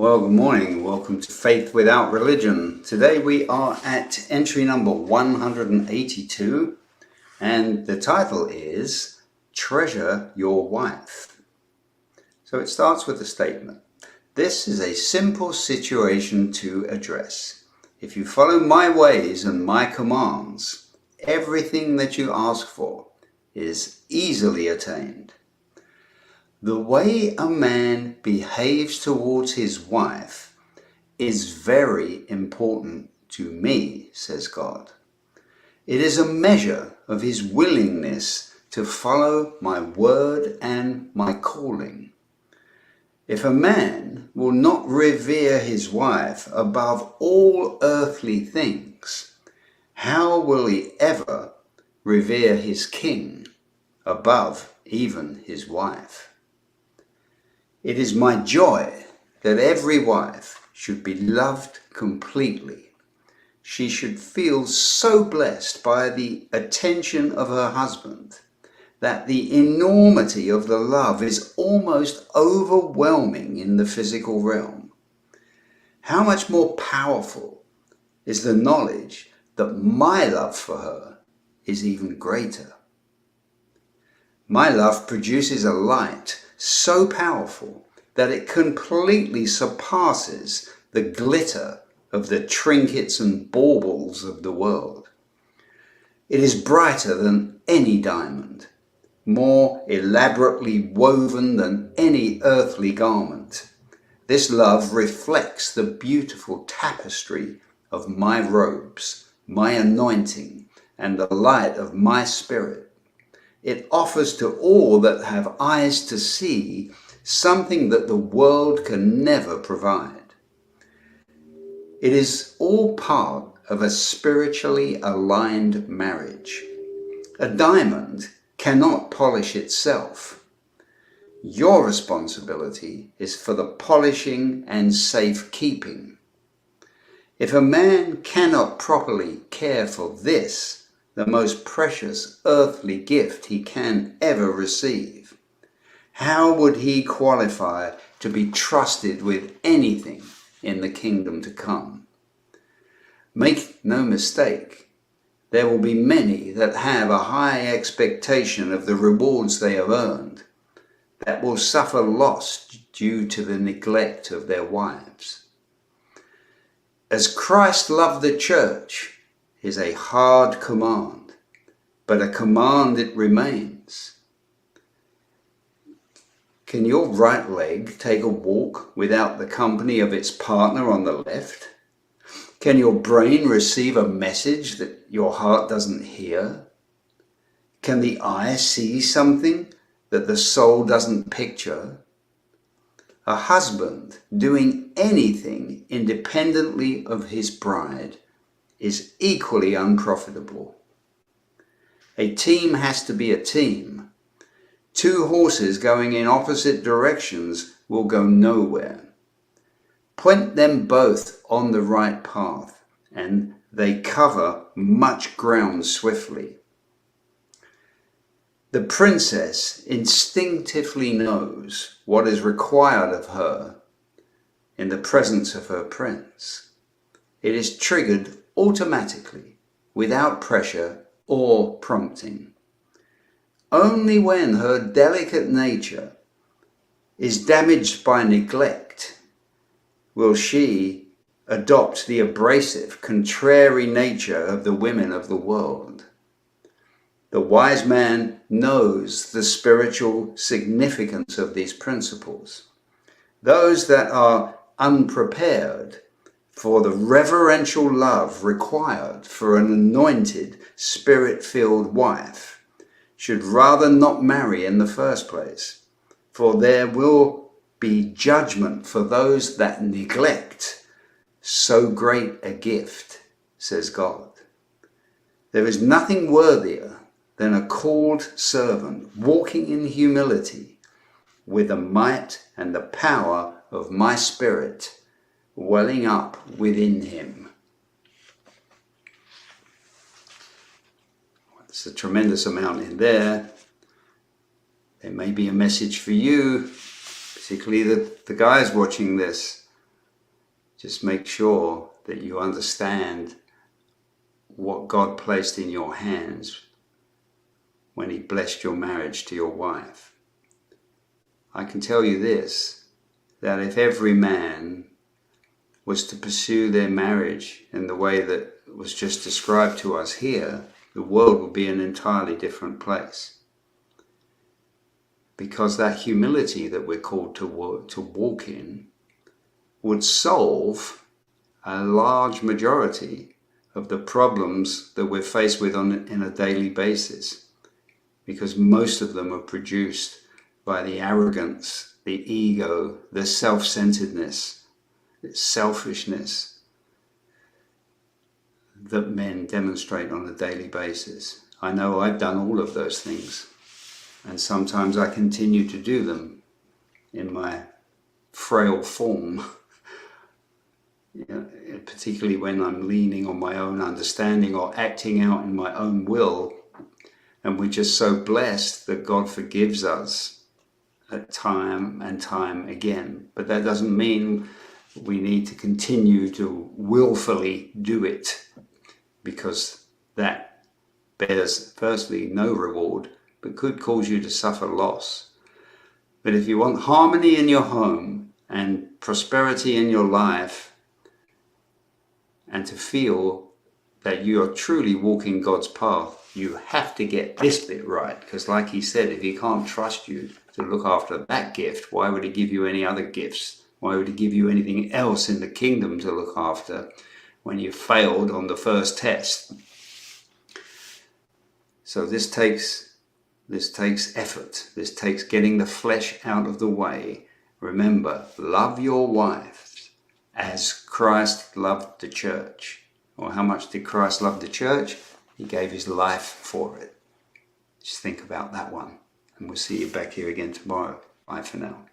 Well, good morning. Welcome to Faith Without Religion. Today we are at entry number 182, and the title is Treasure Your Wife. So it starts with a statement. This is a simple situation to address. If you follow my ways and my commands, everything that you ask for is easily attained. The way a man behaves towards his wife is very important to me, says God. It is a measure of his willingness to follow my word and my calling. If a man will not revere his wife above all earthly things, how will he ever revere his king above even his wife? It is my joy that every wife should be loved completely. She should feel so blessed by the attention of her husband that the enormity of the love is almost overwhelming in the physical realm. How much more powerful is the knowledge that my love for her is even greater? My love produces a light so powerful that it completely surpasses the glitter of the trinkets and baubles of the world. It is brighter than any diamond, more elaborately woven than any earthly garment. This love reflects the beautiful tapestry of my robes, my anointing, and the light of my spirit. It offers to all that have eyes to see something that the world can never provide. It is all part of a spiritually aligned marriage. A diamond cannot polish itself. Your responsibility is for the polishing and safekeeping. If a man cannot properly care for this, the most precious earthly gift he can ever receive, how would he qualify to be trusted with anything in the kingdom to come? Make no mistake, there will be many that have a high expectation of the rewards they have earned, that will suffer loss due to the neglect of their wives. As Christ loved the church is a hard command, but a command it remains. Can your right leg take a walk without the company of its partner on the left? Can your brain receive a message that your heart doesn't hear? Can the eye see something that the soul doesn't picture? A husband doing anything independently of his bride is equally unprofitable. A team has to be a team. Two horses going in opposite directions will go nowhere. Point them both on the right path, and they cover much ground swiftly. The princess instinctively knows what is required of her in the presence of her prince. It is triggered automatically, without pressure or prompting. Only when her delicate nature is damaged by neglect will she adopt the abrasive, contrary nature of the women of the world. The wise man knows the spiritual significance of these principles. Those that are unprepared for the reverential love required for an anointed, spirit-filled wife should rather not marry in the first place, for there will be judgment for those that neglect so great a gift, says God. There is nothing worthier than a called servant walking in humility with the might and the power of my spirit welling up within him. There's a tremendous amount in there. There may be a message for you, particularly the guys watching this. Just make sure that you understand what God placed in your hands when He blessed your marriage to your wife. I can tell you this, that if every man was to pursue their marriage in the way that was just described to us here, the world would be an entirely different place. Because that humility that we're called to walk in would solve a large majority of the problems that we're faced with in a daily basis. Because most of them are produced by the arrogance, the ego, the self-centeredness, the selfishness that men demonstrate on a daily basis. I know I've done all of those things, and sometimes I continue to do them in my frail form, particularly when I'm leaning on my own understanding or acting out in my own will. And we're just so blessed that God forgives us at time and time again. But that doesn't mean we need to continue to willfully do it, because that bears, firstly, no reward, but could cause you to suffer loss. But if you want harmony in your home and prosperity in your life, and to feel that you are truly walking God's path, you have to get this bit right. Because like He said, if He can't trust you to look after that gift, why would He give you any other gifts? Why would He give you anything else in the kingdom to look after when you failed on the first test? So this takes effort. This takes getting the flesh out of the way. Remember, love your wives as Christ loved the church. Or how much did Christ love the church? He gave His life for it. Just think about that one. And we'll see you back here again tomorrow. Bye for now.